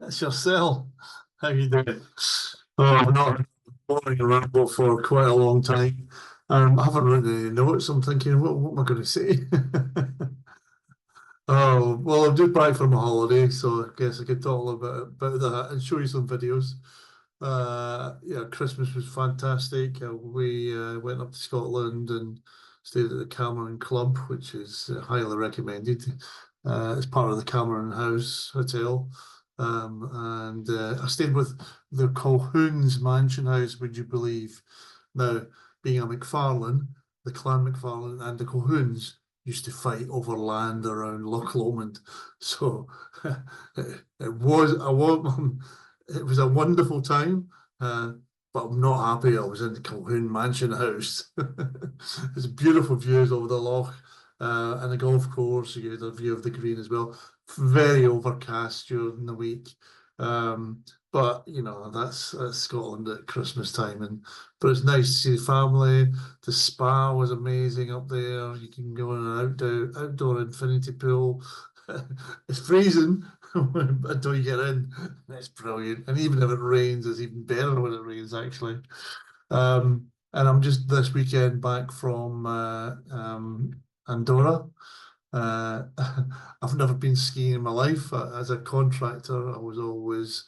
It's yourself. How you doing? Oh, I've not boring a ramble for quite a long time. I haven't written any notes. I'm thinking, what am I going to say? Oh, well, I'm just back from a holiday, so I guess I could talk a little bit about that and show you some videos. Yeah, Christmas was fantastic. We went up to Scotland and stayed at the Cameron Club, which is highly recommended. It's part of the Cameron House Hotel. And I stayed with the Colquhoun's Mansion House, would you believe? Now, being a McFarlane, the clan McFarlane and the Colquhouns used to fight over land around Loch Lomond. So it was it was a wonderful time, uh, but I'm not happy I was in the Colquhoun Mansion House. There's beautiful views over the loch and the golf course. You get a view of the green as well. Very overcast during the week. Um, but you know that's Scotland at Christmas time, and but it's nice to see the family. The spa was amazing up there. You can go in an outdoor infinity pool. It's freezing until you get in. It's brilliant. And even if it rains, it's even better when it rains, actually. And I'm just this weekend back from Andorra. Uh, I've never been skiing in my life. As a contractor, I was always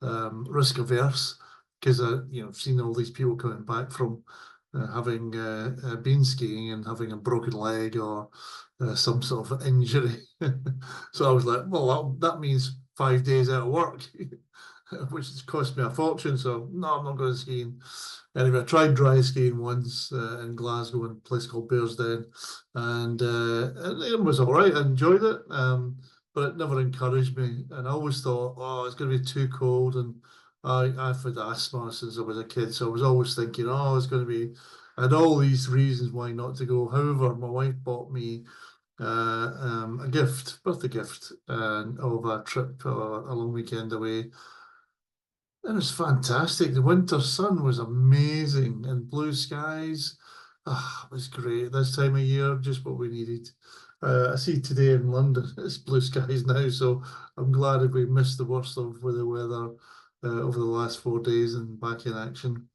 risk averse because I've seen all these people coming back from having been skiing and having a broken leg or some sort of injury. So I was like, well, that means 5 days out of work, which has cost me a fortune. So no, I'm not going skiing. Anyway, I tried dry skiing once in Glasgow in a place called Bearsden, and it was all right. I enjoyed it, but it never encouraged me. And I always thought, oh, it's going to be too cold. And I've had asthma since I was a kid, so I was always thinking, oh, it's going to be. I had all these reasons why not to go. However, my wife bought me a birthday gift, of a trip, a long weekend away. It was fantastic. The winter sun was amazing and blue skies. Ah, it was great. This time of year, just what we needed. I see today in London, it's blue skies now, so I'm glad if we missed the worst of the weather over the last 4 days and back in action.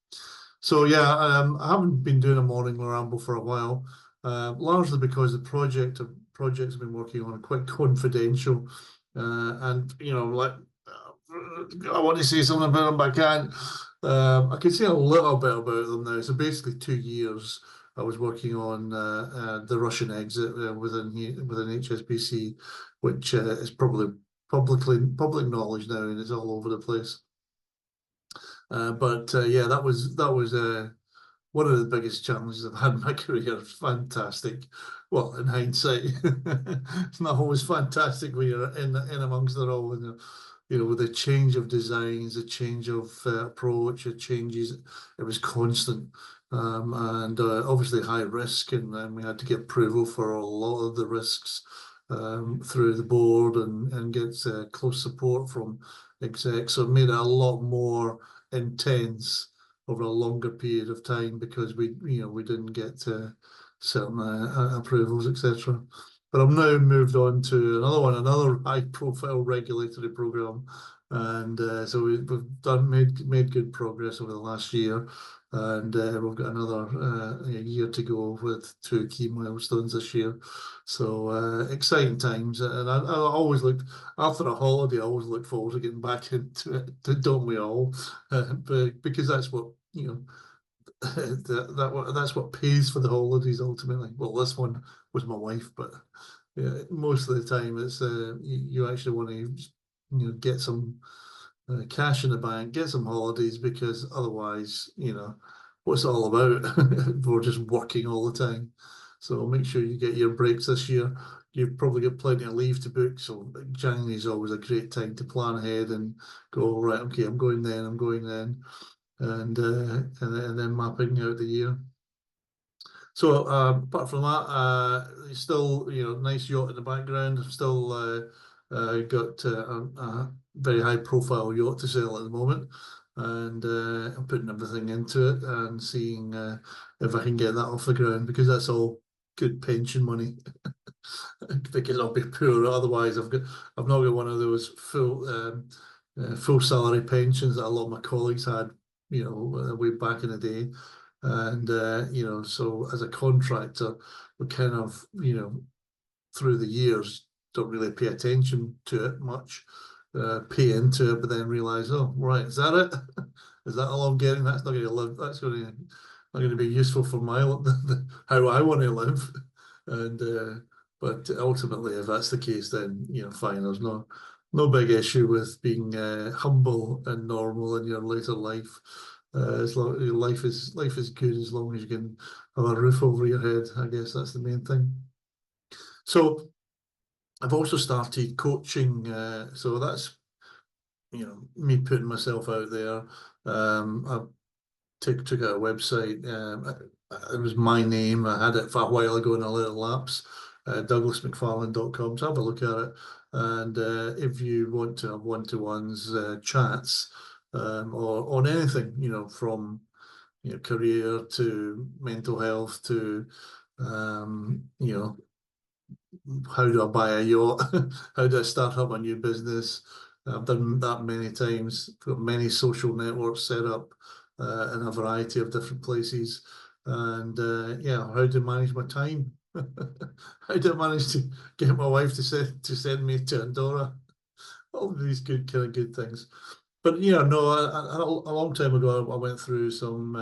So yeah, I haven't been doing a morning ramble for a while, largely because the projects I've been working on are quite confidential, and like I want to say something about them, but I can't. I can say a little bit about them now. So basically, 2 years I was working on the Russian exit within HSBC, which is probably public knowledge now, and it's all over the place. But yeah, that was one of the biggest challenges I've had in my career. It's fantastic. Well, in hindsight, it's not always fantastic when you're in amongst it all. With the change of designs, the change of approach, it changes. It was constant, and obviously high risk, and then we had to get approval for a lot of the risks through the board and get close support from execs. So it made it a lot more intense over a longer period of time because we didn't get certain approvals, etc. But I've now moved on to another high-profile regulatory program, and so we've made good progress over the last year, and we've got another year to go with two key milestones this year. So exciting times, and I always looked after a holiday. I always look forward to getting back into it. Don't we all? But because that's what that's what pays for the holidays ultimately. Well, this one was my wife, but yeah, most of the time it's you actually want to get some cash in the bank, get some holidays because otherwise what's it all about? We're just working all the time. So make sure you get your breaks this year. You've probably got plenty of leave to book, so January is always a great time to plan ahead and go right. Okay, I'm going then. I'm going then and then mapping out the year. So apart from that, still nice yacht in the background. I've still got a very high profile yacht to sell at the moment, and I'm putting everything into it and seeing if I can get that off the ground because that's all good pension money. Because I'll be poor otherwise. I've not got one of those full full salary pensions that a lot of my colleagues had, way back in the day. And, so as a contractor, we kind of, through the years, don't really pay attention to it much, pay into it, but then realize, oh, right, is that it? Is that all I'm getting? That's not going to live. That's going to not going to be useful for my how I want to live. And but ultimately, if that's the case, then fine. There's no big issue with being humble and normal in your later life. As long life is good as long as you can have a roof over your head. I guess that's the main thing. So I've also started coaching. So that's me putting myself out there. I took out a website. It was my name. I had it for a while ago in a little lapse. DouglasMcFarlane.com. So have a look at it. And if you want to have one-to-ones chats or on anything, from career to mental health to how do I buy a yacht? How do I start up a new business? I've done that many times, got many social networks set up in a variety of different places. And how do I manage my time? How do I manage to get my wife to send me to Andorra? All of these good things. But no, a long time ago, I went through some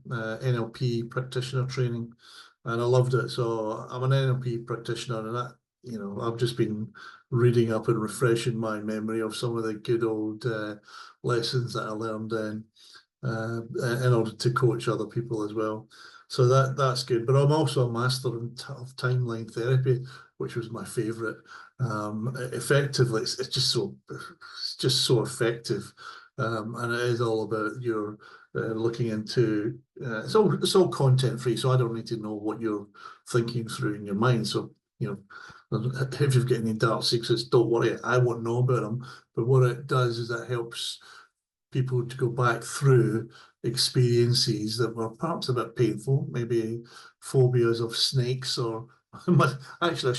NLP practitioner training, and I loved it. So I'm an NLP practitioner, and I've just been reading up and refreshing my memory of some of the good old lessons that I learned then, in order to coach other people as well. So that's good. But I'm also a master of timeline therapy, which was my favorite. Effectively, it's just so effective, and it is all about your looking into. It's all content free, so I don't need to know what you're thinking through in your mind. So if you've got any dark secrets, don't worry, I won't know about them. But what it does is that helps people to go back through experiences that were perhaps a bit painful, maybe phobias of snakes or actually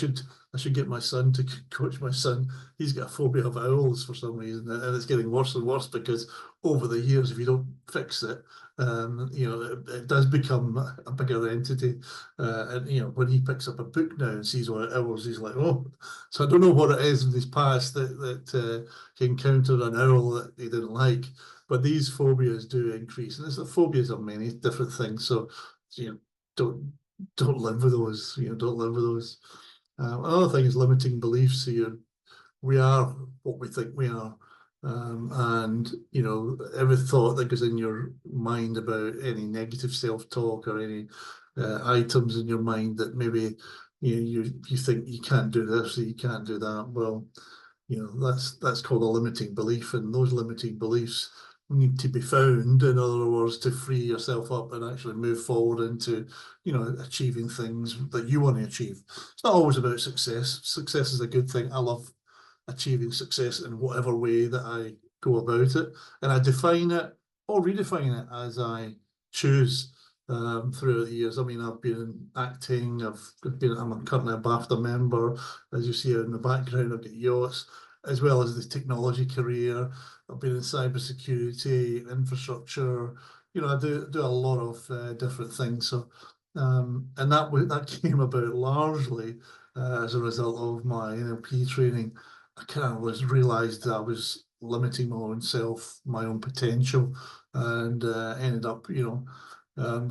I should get my son to coach my son. He's got a phobia of owls for some reason, and it's getting worse and worse because over the years, if you don't fix it, it does become a bigger entity. And when he picks up a book now and sees what owls, he's like, oh. So I don't know what it is in his past that he encountered an owl that he didn't like, but these phobias do increase, and there's the phobias of many different things. So don't live with those. Don't live with those. Another thing is limiting beliefs. So we are what we think we are. And every thought that goes in your mind about any negative self-talk or any items in your mind that maybe you think you can't do this or you can't do that. Well, that's called a limiting belief, and those limiting beliefs need to be found, in other words, to free yourself up and actually move forward into achieving things that you want to achieve. It's not always about success. Success is a good thing. I love achieving success in whatever way that I go about it, and I define it or redefine it as I choose throughout the years. I mean, I've been in acting. I'm currently a BAFTA member, as you see in the background. I've got yachts, as well as the technology career. I've been in cybersecurity, infrastructure. I do a lot of different things. So, and that came about largely as a result of my NLP training. I kind of realized that I was limiting my own self, my own potential, and ended up,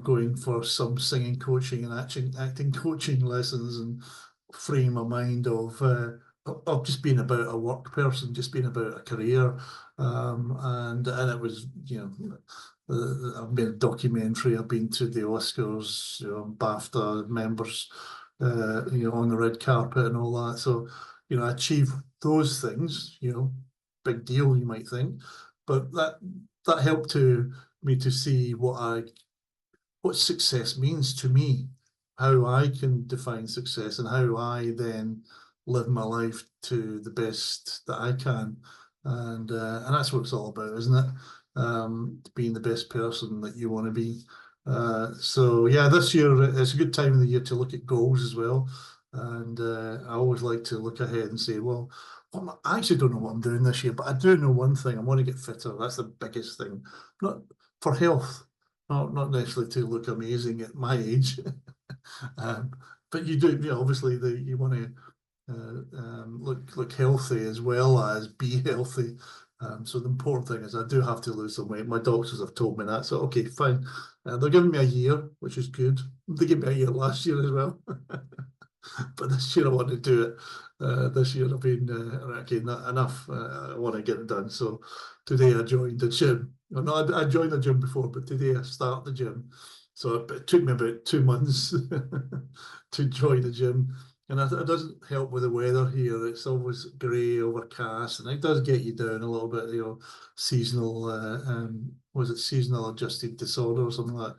going for some singing coaching and acting coaching lessons, and freeing my mind of just being about a work person, just being about a career, and it was I've made a documentary. I've been to the Oscars, BAFTA members, on the red carpet and all that. So I achieved those things. Big deal, you might think, but that helped me to see what success means to me, how I can define success, and how I then live my life to the best that I can. And that's what it's all about, isn't it? Being the best person that you want to be. So yeah, this year it's a good time of the year to look at goals as well. And I always like to look ahead and say, well, I actually don't know what I'm doing this year, but I do know one thing. I want to get fitter. That's the biggest thing. Not for health, not necessarily to look amazing at my age. um, but you do, obviously you want to look healthy as well as be healthy. So the important thing is I do have to lose some weight. My doctors have told me that. So okay, fine. They're giving me a year, which is good. They gave me a year last year as well. But this year I want to do it. This year I've been okay, not enough. I want to get it done. So today I joined the gym. Well, no, I joined the gym before, but today I start the gym. So it took me about 2 months to join the gym. And it doesn't help with the weather here. It's always grey, overcast, and it does get you down a little bit, seasonal, was it seasonal adjusted disorder or something like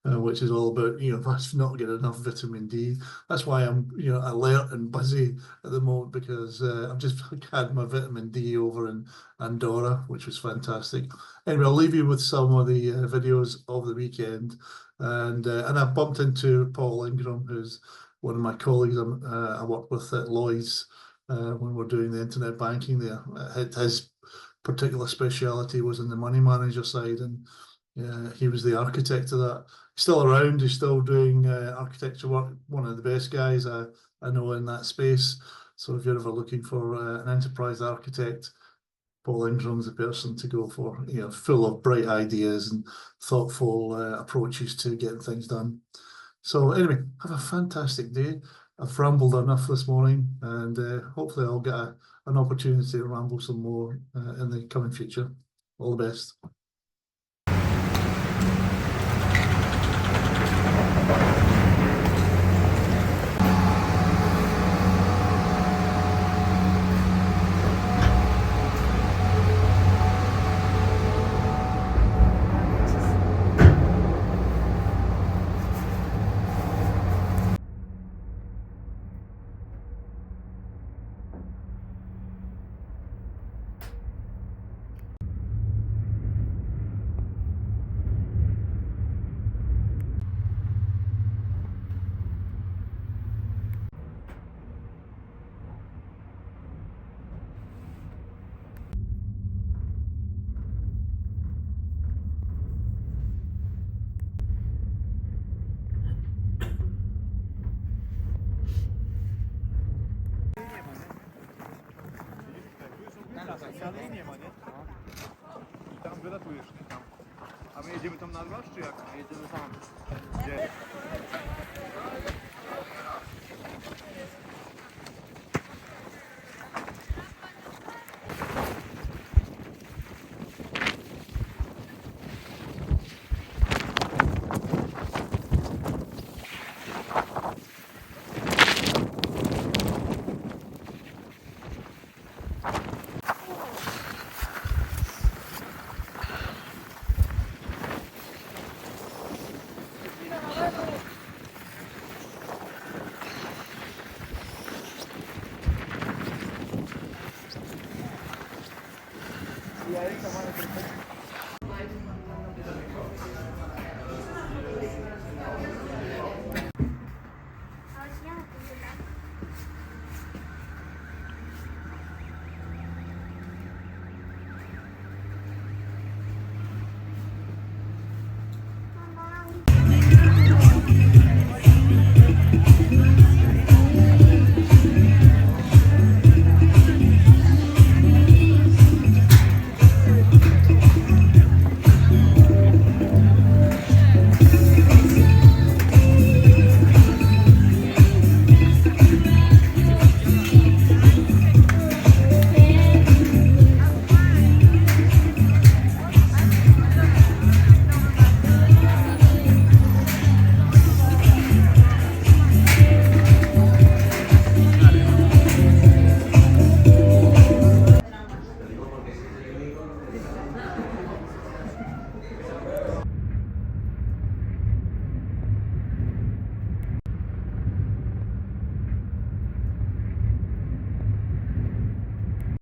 that, which is all about, if I not get enough vitamin D. That's why I'm, alert and busy at the moment because I've just had my vitamin D over in Andorra, which was fantastic. Anyway, I'll leave you with some of the videos of the weekend. And I bumped into Paul Ingram, who's one of my colleagues I worked with at Lloyd's when we're doing the internet banking there. His particular speciality was in the money manager side, and he was the architect of that. He's still around. He's still doing architecture work. One of the best guys I know in that space. So if you're ever looking for an enterprise architect, Paul Ingram's the person to go for. Full of bright ideas and thoughtful approaches to getting things done. So anyway, have a fantastic day. I've rambled enough this morning, and hopefully I'll get an opportunity to ramble some more in the coming future. All the best. Dalej nie ma, nie? I tam wylatujesz, nie tam. A my jedziemy tam na dwa, czy jak? Jedziemy tam. Gdzie? E aí, tomara que